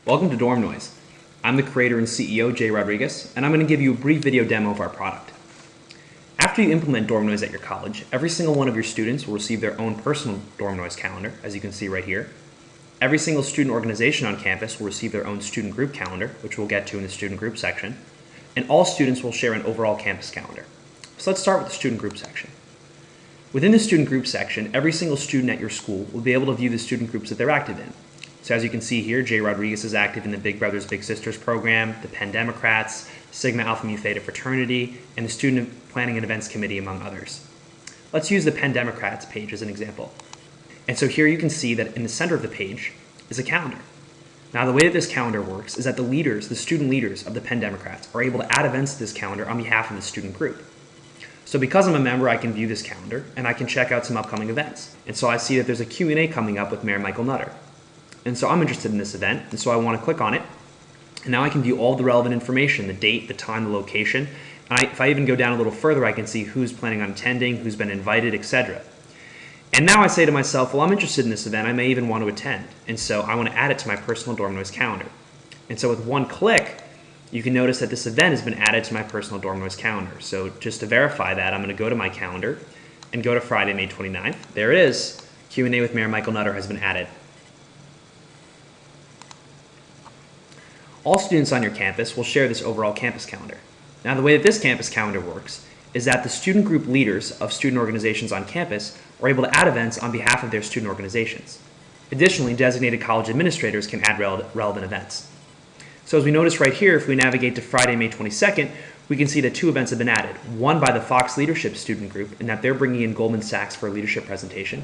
Welcome to DormNoise. I'm the creator and CEO, Jay Rodriguez, and I'm going to give you a brief video demo of our product. After you implement DormNoise at your college, every single one of your students will receive their own personal DormNoise calendar, as you can see right here. Every single student organization on campus will receive their own student group calendar, which we'll get to in the student group section. And all students will share an overall campus calendar. So let's start with the student group section. Within the student group section, every single student at your school will be able to view the student groups that they're active in. So as you can see here, Jay Rodriguez is active in the Big Brothers Big Sisters program, the Penn Democrats, Sigma Alpha Mu Theta fraternity, and the Student Planning and Events Committee, among others. Let's use the Penn Democrats page as an example. And so here you can see that in the center of the page is a calendar. Now the way that this calendar works is that the student leaders of the Penn Democrats are able to add events to this calendar on behalf of the student group. So because I'm a member, I can view this calendar and I can check out some upcoming events. And so I see that there's a Q&A coming up with Mayor Michael Nutter. And so I'm interested in this event, and so I want to click on it. And now I can view all the relevant information, the date, the time, the location. And if I even go down a little further, I can see who's planning on attending, who's been invited, etc. And now I say to myself, well, I'm interested in this event. I may even want to attend. And so I want to add it to my personal DormNoise calendar. And so with one click, you can notice that this event has been added to my personal DormNoise calendar. So just to verify that, I'm going to go to my calendar and go to Friday, May 29th. There it is. Q&A with Mayor Michael Nutter has been added. All students on your campus will share this overall campus calendar. Now the way that this campus calendar works is that the student group leaders of student organizations on campus are able to add events on behalf of their student organizations. Additionally, designated college administrators can add relevant events. So as we notice right here, if we navigate to Friday, May 22nd, we can see that two events have been added. One by the Fox Leadership Student Group, in that they're bringing in Goldman Sachs for a leadership presentation.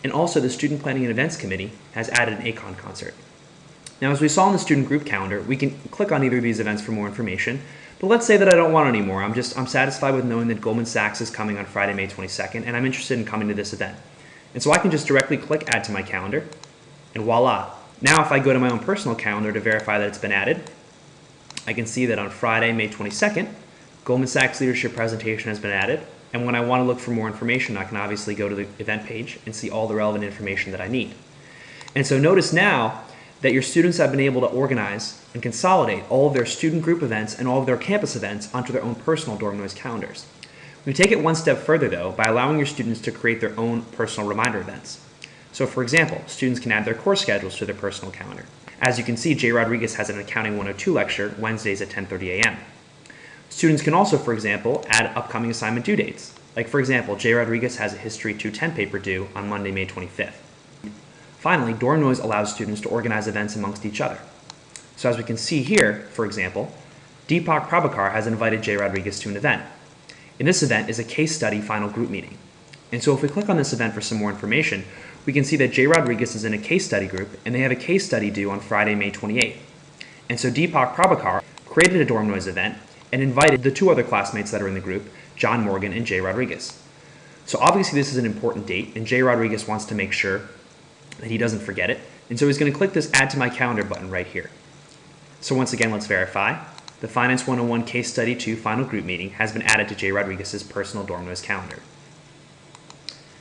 And also the Student Planning and Events Committee has added an ACON concert. Now, as we saw in the student group calendar, we can click on either of these events for more information, but let's say that I don't want any more. I'm satisfied with knowing that Goldman Sachs is coming on Friday, May 22nd, and I'm interested in coming to this event. And so I can just directly click Add to my calendar, and voila. Now, if I go to my own personal calendar to verify that it's been added, I can see that on Friday, May 22nd, Goldman Sachs leadership presentation has been added, and when I want to look for more information, I can obviously go to the event page and see all the relevant information that I need. And so notice now that your students have been able to organize and consolidate all of their student group events and all of their campus events onto their own personal DormNoise calendars. We take it one step further though by allowing your students to create their own personal reminder events. So for example, students can add their course schedules to their personal calendar. As you can see, Jay Rodriguez has an Accounting 102 lecture Wednesdays at 10:30 a.m. Students can also, for example, add upcoming assignment due dates. Like for example, Jay Rodriguez has a History 210 paper due on Monday, May 25th. Finally, DormNoise allows students to organize events amongst each other. So as we can see here, for example, Deepak Prabhakar has invited Jay Rodriguez to an event. In this event is a case study final group meeting. And so if we click on this event for some more information, we can see that Jay Rodriguez is in a case study group and they have a case study due on Friday, May 28th. And so Deepak Prabhakar created a DormNoise event and invited the two other classmates that are in the group, John Morgan and Jay Rodriguez. So obviously this is an important date and Jay Rodriguez wants to make sure that he doesn't forget it. And so he's going to click this Add to My Calendar button right here. So once again, let's verify. The Finance 101 Case Study 2 Final Group Meeting has been added to Jay Rodriguez's personal DormNoise calendar.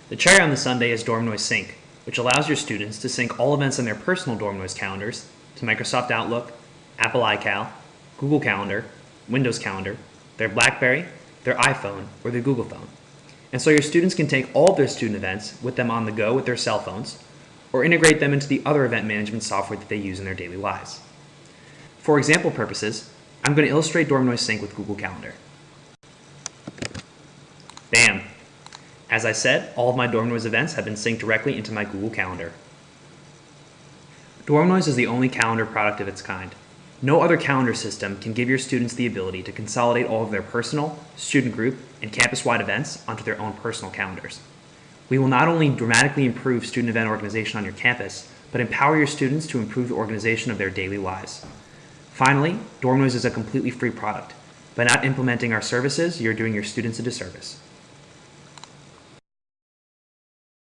The cherry on the sundae is DormNoise Sync, which allows your students to sync all events on their personal DormNoise calendars to Microsoft Outlook, Apple iCal, Google Calendar, Windows Calendar, their BlackBerry, their iPhone, or their Google phone. And so your students can take all of their student events with them on the go with their cell phones, or integrate them into the other event management software that they use in their daily lives. For example purposes, I'm going to illustrate DormNoise Sync with Google Calendar. Bam! As I said, all of my DormNoise events have been synced directly into my Google Calendar. DormNoise is the only calendar product of its kind. No other calendar system can give your students the ability to consolidate all of their personal, student group, and campus-wide events onto their own personal calendars. We will not only dramatically improve student event organization on your campus, but empower your students to improve the organization of their daily lives. Finally, DormNoise is a completely free product. By not implementing our services, you're doing your students a disservice.